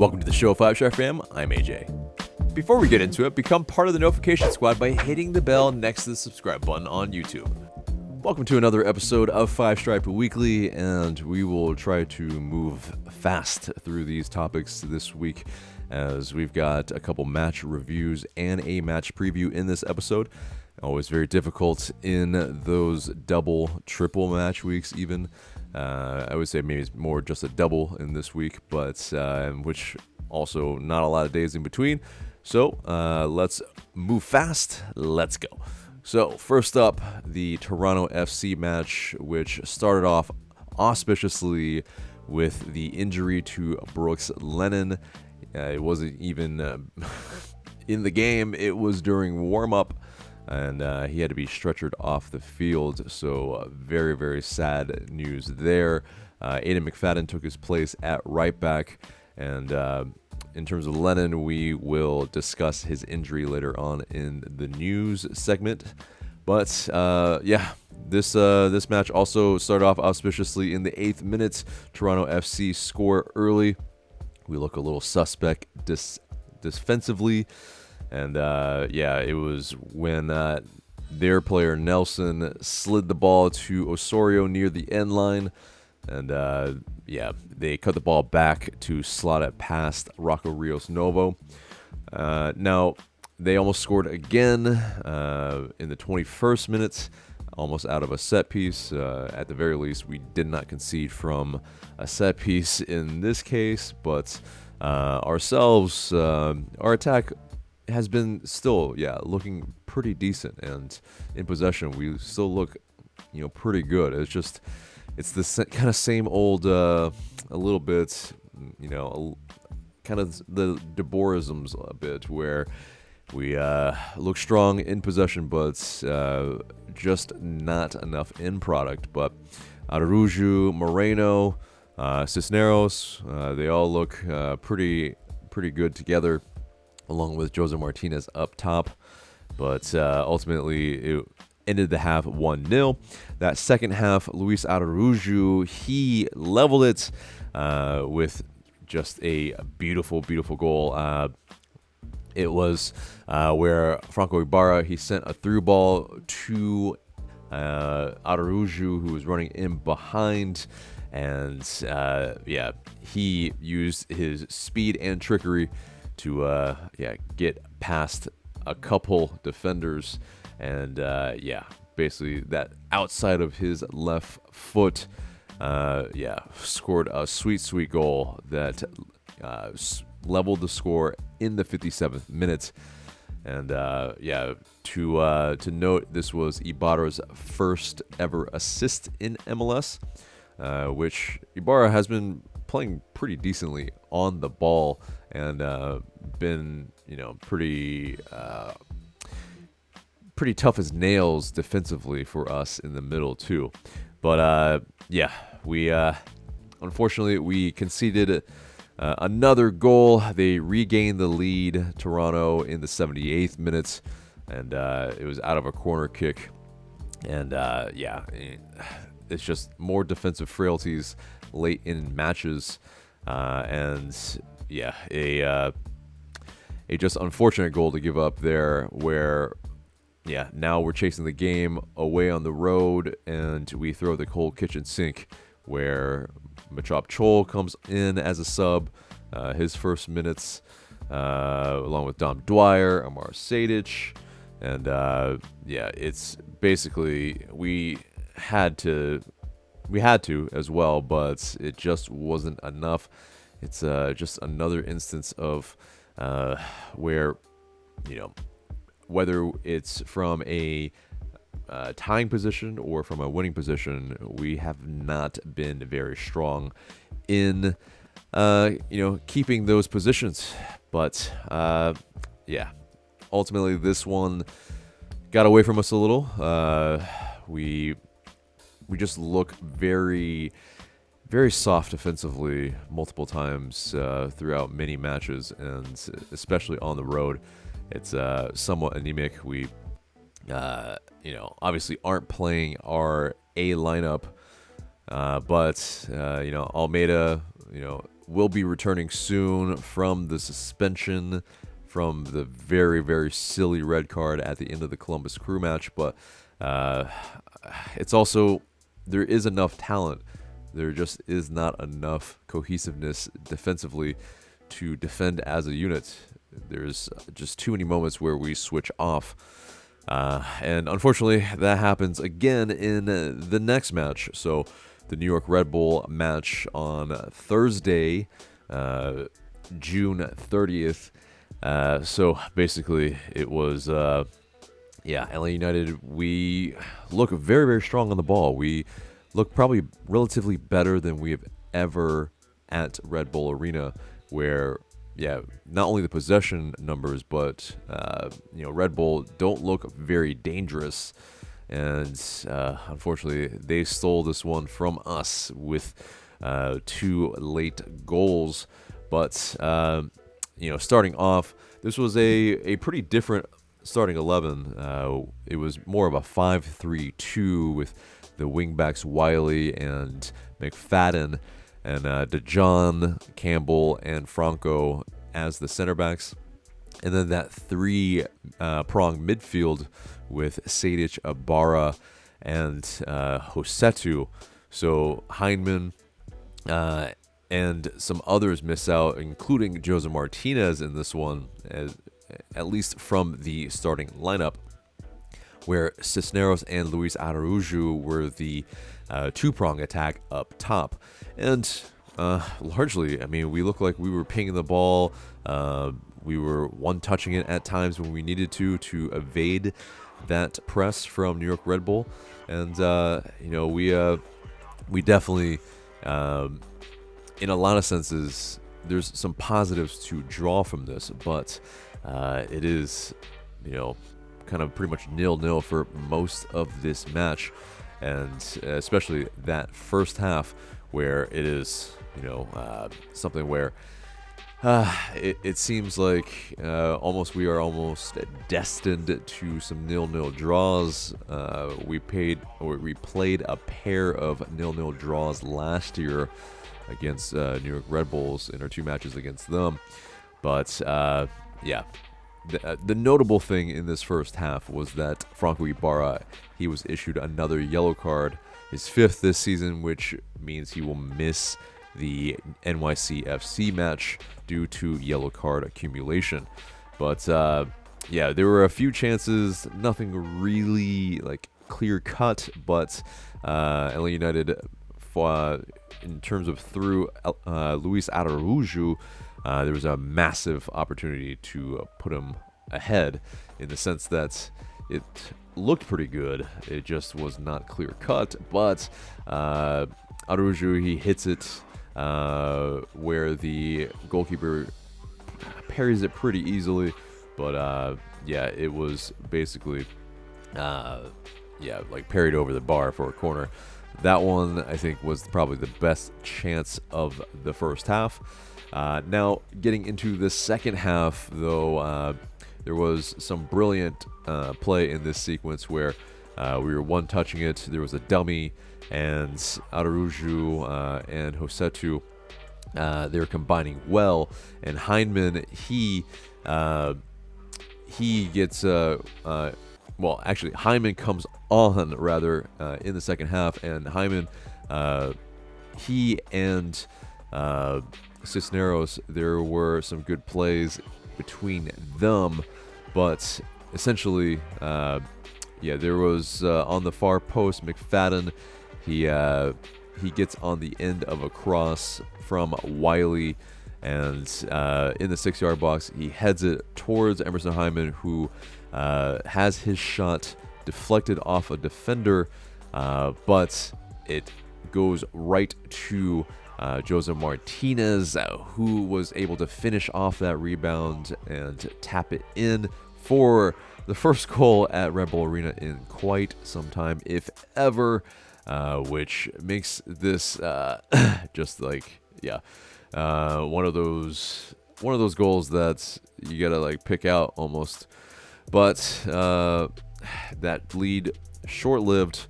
Welcome to the show, 5-Star Fam. I'm AJ. Before we get into it, become part of the notification squad by hitting the bell next to the subscribe button on YouTube. Welcome to another episode of 5-Stripe Weekly, and we will try to move fast through these topics this week as we've got a couple match reviews and a match preview in this episode. Always very difficult in those double, triple match weeks even. I would say maybe it's more just a double in this week, but which also not a lot of days in between. So let's move fast. Let's go. So first up, the Toronto FC match, which started off auspiciously with the injury to Brooks Lennon. It wasn't even in the game. It was during warm-up. And he had to be stretchered off the field, so very, very sad news there. Aidan McFadden took his place at right back, and in terms of Lennon, we will discuss his injury later on in the news segment. But this match also started off auspiciously in the 8th minute. Toronto FC score early. We look a little suspect defensively. And, it was when their player Nelson slid the ball to Osorio near the end line. And, they cut the ball back to slot it past Rocco Rios Novo. Now, they almost scored again in the 21st minute, almost out of a set piece. At the very least, we did not concede from a set piece in this case. But ourselves, our attack has been still, looking pretty decent, and in possession we still look, pretty good. It's the kind of same old, a little bit, kind of the Deborisms a bit, where we look strong in possession, but just not enough in product. But Araujo, Moreno, Cisneros, they all look pretty good together, along with Jose Martinez up top. But ultimately, it ended the half 1-0. That second half, Luis Araujo, he leveled it with just a beautiful, beautiful goal. It was where Franco Ibarra, he sent a through ball to Araujo, who was running in behind. And, he used his speed and trickery to get past a couple defenders, and basically that outside of his left foot, scored a sweet goal that leveled the score in the 57th minute. And to note, this was Ibarra's first ever assist in MLS, which Ibarra has been playing pretty decently on the ball, and been, pretty tough as nails defensively for us in the middle too. But we unfortunately we conceded another goal. They regained the lead, Toronto, in the 78th minute, and it was out of a corner kick. And it's just more defensive frailties late in matches, a just unfortunate goal to give up there, where now we're chasing the game away on the road, and we throw the cold kitchen sink, where Machop Chol comes in as a sub, his first minutes, along with Dom Dwyer, Amar Sejdic, and it's basically we had to as well, but it just wasn't enough. It's just another instance of where, whether it's from a tying position or from a winning position, we have not been very strong in, keeping those positions. But, ultimately this one got away from us a little. We just look very, very soft defensively multiple times throughout many matches, and especially on the road. It's somewhat anemic. We, obviously aren't playing our A lineup, but Almeida, will be returning soon from the suspension from the very, very silly red card at the end of the Columbus Crew match. But it's also, there is enough talent. There just is not enough cohesiveness defensively to defend as a unit. There's just too many moments where we switch off. And unfortunately, that happens again in the next match. So the New York Red Bull match on Thursday, June 30th. So basically, it was, LA United, we look very, very strong on the ball. We look probably relatively better than we have ever at Red Bull Arena, where, not only the possession numbers, but, Red Bull don't look very dangerous. And unfortunately, they stole this one from us with 2 late goals. But, starting off, this was a pretty different starting 11. It was more of a 5-3-2 with the wingbacks Wiley and McFadden, and DeJohn, Campbell, and Franco as the center backs. And then that 3-prong midfield with Sejdic, Ibarra, and Josetu. So Heinemann and some others miss out, including Jose Martinez in this one, at least from the starting lineup, where Cisneros and Luis Araujo were the 2-prong attack up top. And largely, we looked like we were pinging the ball. We were one-touching it at times when we needed to evade that press from New York Red Bull. And, we definitely, in a lot of senses, there's some positives to draw from this, but it is, kind of pretty much 0-0 for most of this match. And especially that first half, where it is, something where it seems like we are almost destined to some 0-0 draws. We played a pair of 0-0 draws last year against New York Red Bulls in our 2 matches against them. But the notable thing in this first half was that Franco Ibarra, he was issued another yellow card, his 5th this season, which means he will miss the NYCFC match due to yellow card accumulation. But there were a few chances, nothing really clear cut, but LA United, in terms of through Luis Araujo, there was a massive opportunity to put him ahead, in the sense that it looked pretty good. It just was not clear cut, but Araujo, he hits it where the goalkeeper parries it pretty easily, but it was basically parried over the bar for a corner. That one, I think, was probably the best chance of the first half. Now, getting into the second half, though, there was some brilliant play in this sequence where we were one-touching it. There was a dummy, and Araujo and Josetu, they were combining well. And Heinemann, he gets Heinemann comes on in the second half, and Heinemann, he and Cisneros, there were some good plays between them, but essentially, there was on the far post, McFadden, he gets on the end of a cross from Wiley, and in the 6-yard box, he heads it towards Emerson Heinemann, who has his shot deflected off a defender, but it goes right to Jose Martinez, who was able to finish off that rebound and tap it in for the first goal at Red Bull Arena in quite some time, if ever, which makes this just one of those goals that you gotta pick out almost. But that lead, short-lived.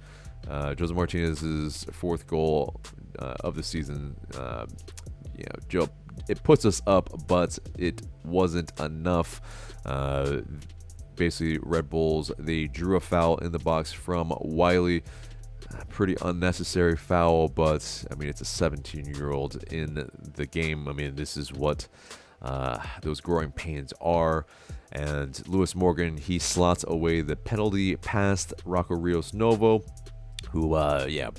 Jose Martinez's 4th goal of the season it puts us up, but it wasn't enough. Basically, Red Bulls, they drew a foul in the box from Wiley. Pretty unnecessary foul, but I mean, it's a 17-year-old in the game. I mean, this is what those growing pains are. And Lewis Morgan, he slots away the penalty past Rocco Rios Novo, who,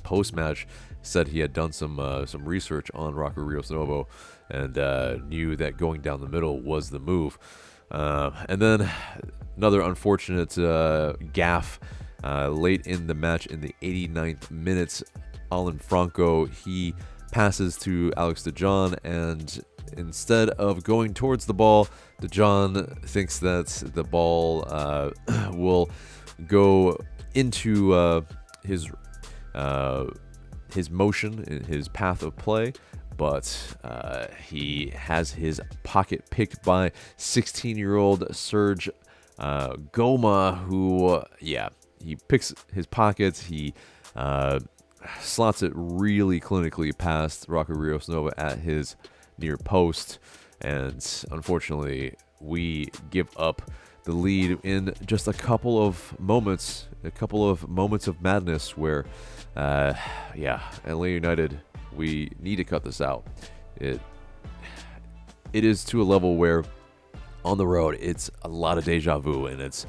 post-match said he had done some research on Rocco Rios Novo and knew that going down the middle was the move. And then another unfortunate gaffe late in the match in the 89th minute. Alan Franco, he passes to Alex DeJohn, and instead of going towards the ball, DeJohn thinks that the ball will go into his motion, his path of play, but he has his pocket picked by 16-year-old Serge Goma, who, he picks his pockets, he slots it really clinically past Rocco Rios Nova at his near post, and unfortunately we give up the lead in just a couple of moments of madness where LA United, we need to cut this out. It is to a level where on the road it's a lot of deja vu, and it's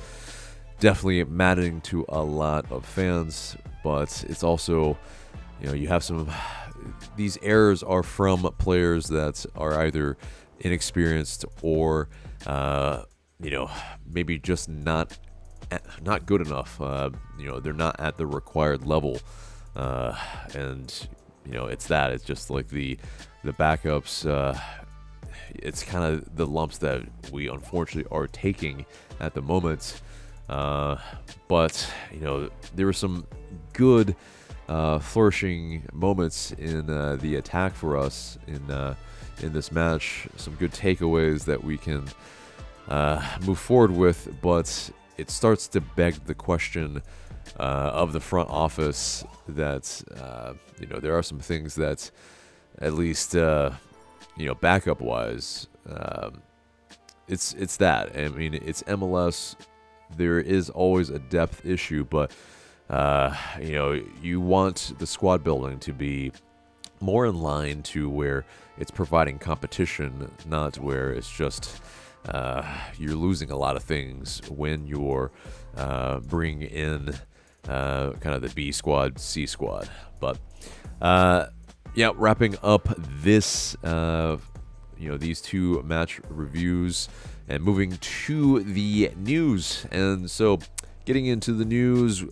definitely maddening to a lot of fans, but it's also, you have these errors are from players that are either inexperienced or maybe just not good enough. They're not at the required level, and it's just like the backups. It's kind of the lumps that we unfortunately are taking at the moment. But there were some good flourishing moments in the attack for us in this match. Some good takeaways that we can move forward with, but it starts to beg the question of the front office that there are some things that, at least backup wise, it's that. I mean, it's MLS. There is always a depth issue, but you want the squad building to be more in line to where it's providing competition, not where it's just you're losing a lot of things when you're bringing in kind of the B squad, C squad. But wrapping up this, these two match reviews and moving to the news. And so getting into the news,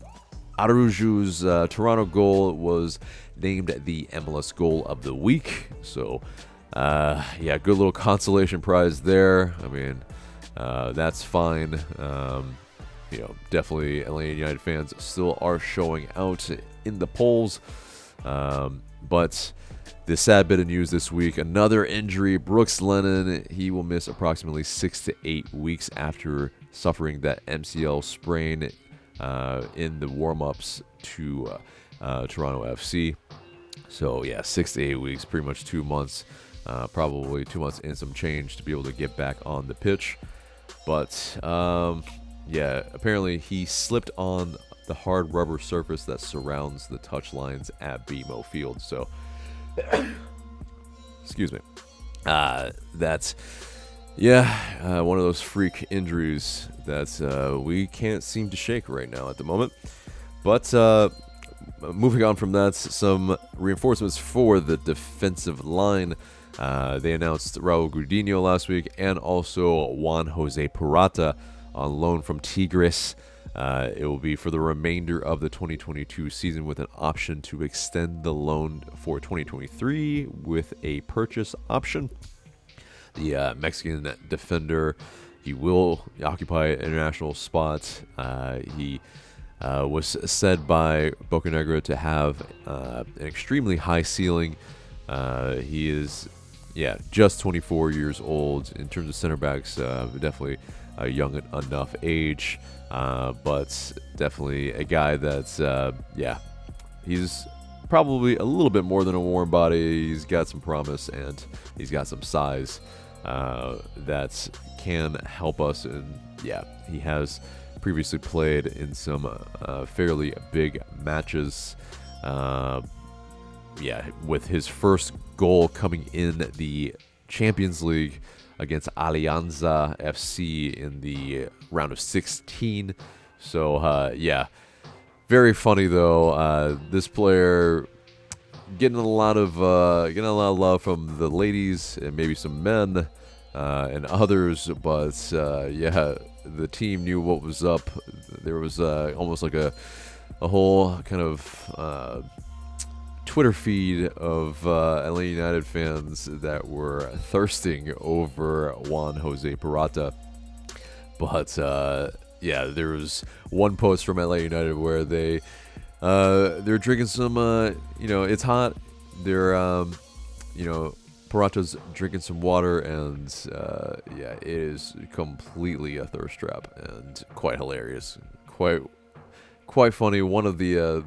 Araujo's Toronto goal was named the MLS goal of the week. So, good little consolation prize there. I mean, that's fine. Definitely LA United fans still are showing out in the polls. But the sad bit of news this week, another injury. Brooks Lennon, he will miss approximately 6 to 8 weeks after suffering that MCL sprain in the warm-ups to Toronto FC. So, 6 to 8 weeks, pretty much 2 months, probably 2 months and some change to be able to get back on the pitch. But, apparently he slipped on the hard rubber surface that surrounds the touchlines at BMO Field. So, excuse me. That's, one of those freak injuries that we can't seem to shake right now at the moment. But moving on from that, some reinforcements for the defensive line. They announced Raul Grudino last week and also Juan Jose Purata on loan from Tigres. It will be for the remainder of the 2022 season with an option to extend the loan for 2023 with a purchase option. The Mexican defender, he will occupy an international spot. He was said by Bocanegra to have an extremely high ceiling. He is, just 24 years old. In terms of center backs, definitely a young enough age. But definitely a guy that's, he's probably a little bit more than a warm body. He's got some promise, and he's got some size that can help us. And yeah, he has previously played in some fairly big matches. With his first goal coming in the Champions League against Alianza FC in the round of 16. So, very funny though. This player getting a lot of love from the ladies and maybe some men and others, but the team knew what was up. There was almost like a whole kind of Twitter feed of LA United fans that were thirsting over Juan Jose Purata. But there was one post from LA United where they're drinking some it's hot. They're Purata's drinking some water, and it is completely a thirst trap and quite hilarious, quite funny. One of the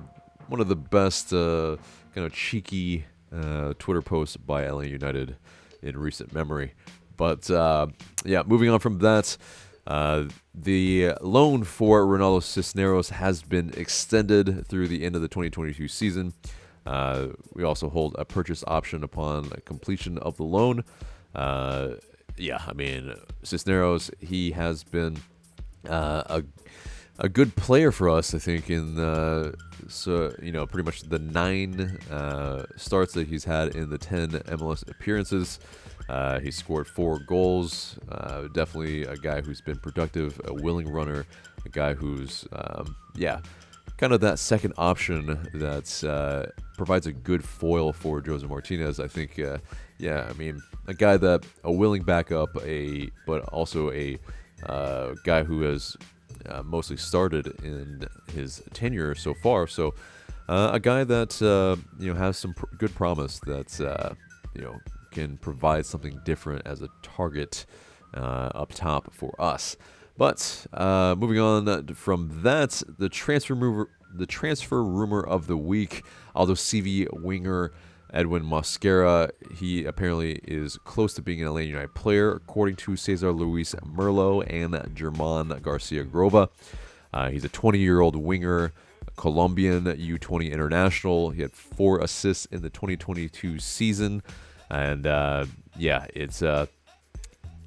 best kind of cheeky Twitter posts by LA United in recent memory. But moving on from that, the loan for Ronaldo Cisneros has been extended through the end of the 2022 season. We also hold a purchase option upon completion of the loan. Cisneros, he has been a good player for us, I think, in pretty much the 9 starts that he's had in the 10 MLS appearances. He scored 4 goals. Definitely a guy who's been productive, a willing runner, a guy who's kind of that second option that provides a good foil for Jose Martinez. I think, a guy that a willing backup, but also a guy who has mostly started in his tenure so far. So a guy that has some good promise that can provide something different as a target up top for us. But moving on from that, the transfer rumor of the week: Aldo CV winger Edwin Mosquera. He apparently is close to being an Atlanta United player, according to Cesar Luis Merlo and German Garcia Grova. He's a 20-year-old winger, Colombian U20 international. He had 4 assists in the 2022 season, and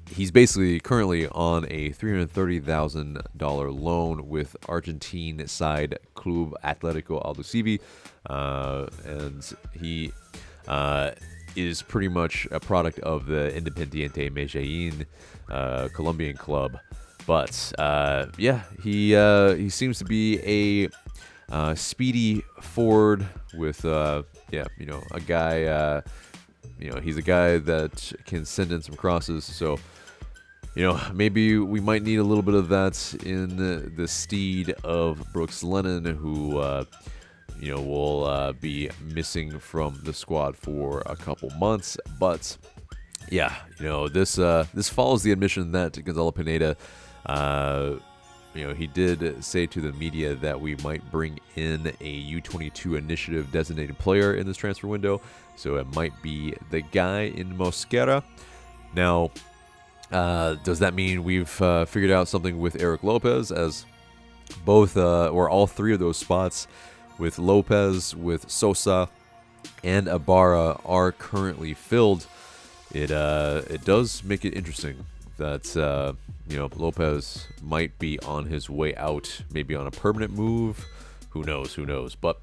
he's basically currently on a $330,000 loan with Argentine side Club Atlético Aldosivi, and he is pretty much a product of the Independiente Medellin Colombian club. But he seems to be a speedy forward with a guy. He's a guy that can send in some crosses. So maybe we might need a little bit of that in the steed of Brooks Lennon, who will be missing from the squad for a couple months. But this follows the admission that Gonzalo Pineda, he did say to the media that we might bring in a U22 initiative designated player in this transfer window. So it might be the guy in Mosquera. Now, does that mean we've figured out something with Eric Lopez, as both or all 3 of those spots with Lopez, with Sosa, and Ibarra are currently filled? It does make it interesting that Lopez might be on his way out, maybe on a permanent move. Who knows? But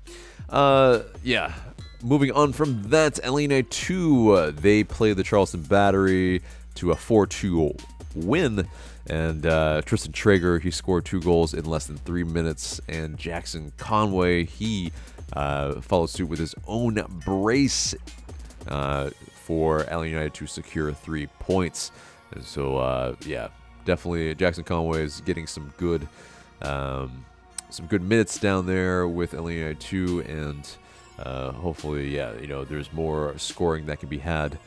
moving on from that, LA United 2, they play the Charleston Battery to a 4-2 win. And Tristan Traeger, he scored 2 goals in less than 3 minutes. And Jackson Conway, he followed suit with his own brace for LA United to secure 3 points. And so, definitely Jackson Conway is getting some good minutes down there with LA United 2, and hopefully, there's more scoring that can be had,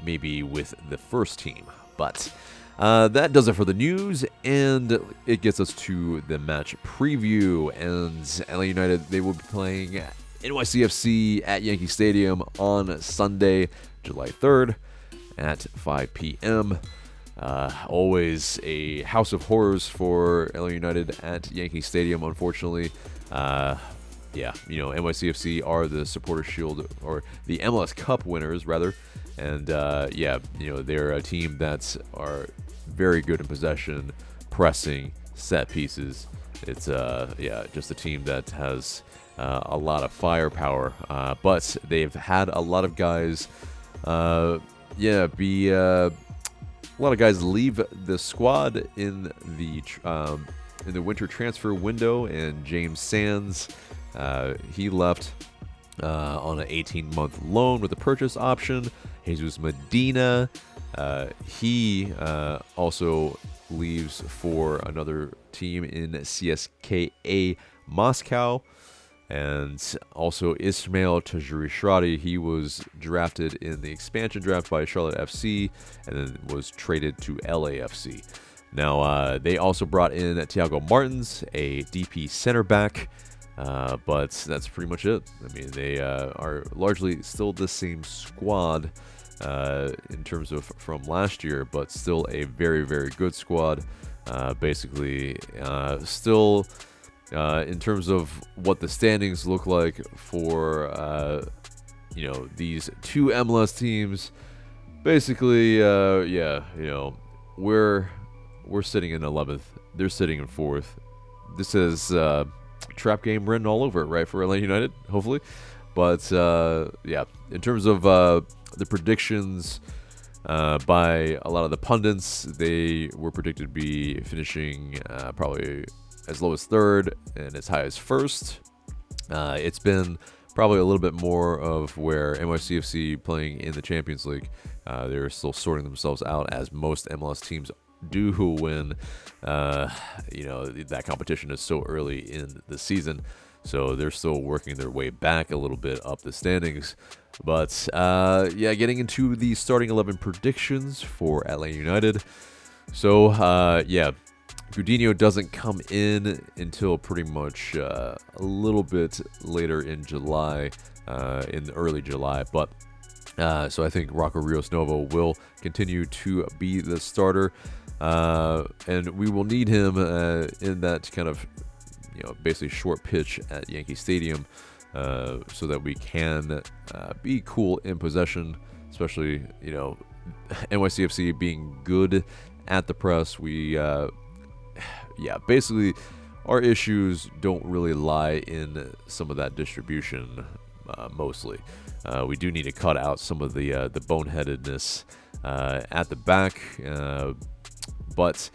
maybe with the first team. But That does it for the news, and it gets us to the match preview. And LA United, they will be playing NYCFC at Yankee Stadium on Sunday, July 3rd at 5 p.m. Always a house of horrors for LA United at Yankee Stadium, unfortunately. NYCFC are the Supporter Shield, or the MLS Cup winners, rather. And, they're a team that are very good in possession, pressing, set pieces. It's, just a team that has a lot of firepower. But they've had a lot of guys, a lot of guys leave the squad in the winter transfer window, and James Sands, he left on an 18-month loan with a purchase option. Jesus Medina, he also leaves for another team in CSKA Moscow. And also Ismail Tajiri-Shradi, he was drafted in the expansion draft by Charlotte FC and then was traded to LAFC. Now, they also brought in Thiago Martins, a DP center back, but that's pretty much it. I mean, they are largely still the same squad in terms of from last year, but still a very, very good squad. Still... in terms of what the standings look like for, these two MLS teams, basically, we're sitting in 11th. They're sitting in 4th. This is trap game written all over it, right, for LA United, hopefully. But, in terms of the predictions by a lot of the pundits, they were predicted to be finishing probably as low as 3rd and as high as 1st. It's been probably a little bit more of where NYCFC playing in the Champions League. They're still sorting themselves out, as most MLS teams do when, that competition is so early in the season. So they're still working their way back a little bit up the standings. But, getting into the starting 11 predictions for LA United. So, Grudino doesn't come in until pretty much a little bit later in July, in early July. But so I think Rocco Rios Novo will continue to be the starter, and we will need him in that kind of basically short pitch at Yankee Stadium, so that we can be cool in possession, especially NYCFC being good at the press. Basically, our issues don't really lie in some of that distribution, mostly. We do need to cut out some of the boneheadedness at the back, but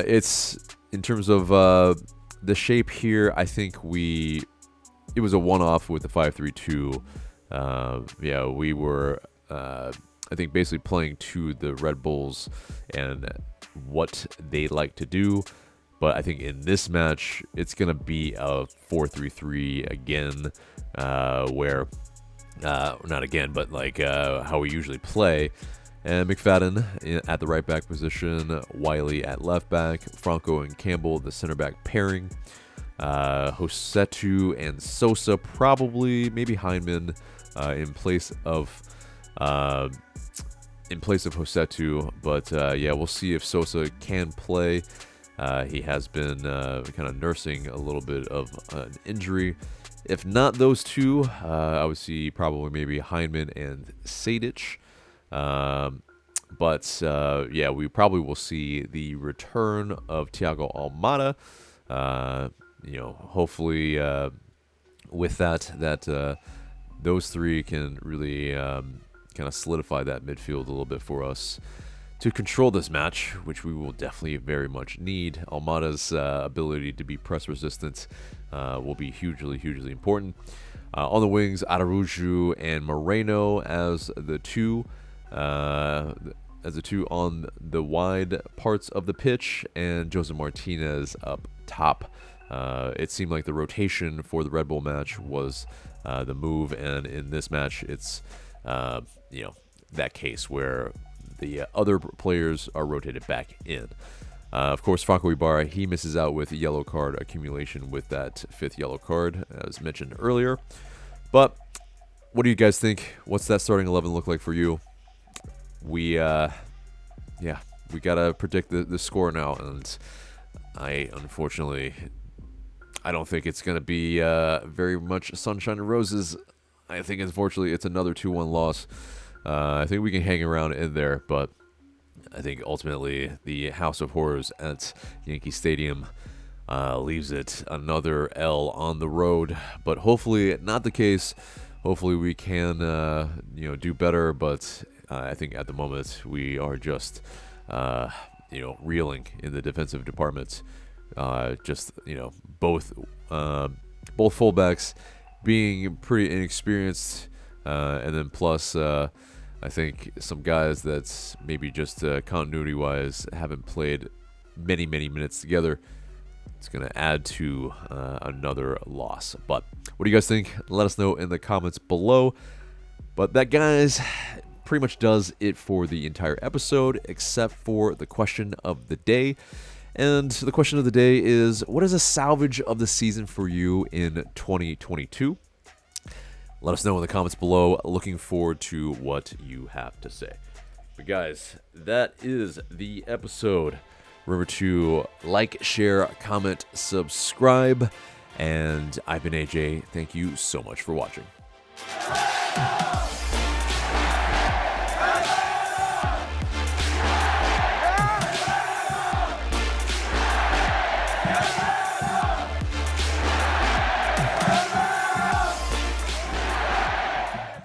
it's in terms of the shape here. I think it was a one-off with the 5-3-2. We were I think basically playing to the Red Bulls and what they like to do. But I think in this match, it's going to be a 4-3-3 again, where, not again, but like how we usually play. And McFadden at the right back position, Wiley at left back, Franco and Campbell the center back pairing, Josetu and Sosa, probably, maybe Heinemann in place of Josetu. But we'll see if Sosa can play. He has been kind of nursing a little bit of an injury. If not those two, I would see probably maybe Heinemann and Sejdic. We probably will see the return of Thiago Almada. Hopefully with that those three can really kind of solidify that midfield a little bit for us to control this match, which we will definitely very much need. Almada's ability to be press resistant will be hugely, hugely important. On the wings, Araujo and Moreno as the two on the wide parts of the pitch, and Jose Martinez up top. It seemed like the rotation for the Red Bull match was the move, and in this match, it's that case where the other players are rotated back in. Of course, Franco Ibarra, he misses out with yellow card accumulation with that 5th yellow card, as mentioned earlier. But what do you guys think? What's that starting 11 look like for you? We got to predict the score now, and unfortunately, I don't think it's going to be very much sunshine and roses. I think, unfortunately, it's another 2-1 loss. I think we can hang around in there, but I think ultimately the House of Horrors at Yankee Stadium leaves it another L on the road. But hopefully not the case. Hopefully we can do better. But I think at the moment we are just reeling in the defensive department. Both fullbacks being pretty inexperienced, and then plus I think some guys that maybe just continuity-wise haven't played many minutes together. It's going to add to another loss. But what do you guys think? Let us know in the comments below. But that, guys, pretty much does it for the entire episode, except for the question of the day. And the question of the day is, what is a salvage of the season for you in 2022? Let us know in the comments below. Looking forward to what you have to say. But guys, that is the episode. Remember to like, share, comment, subscribe. And I've been AJ. Thank you so much for watching.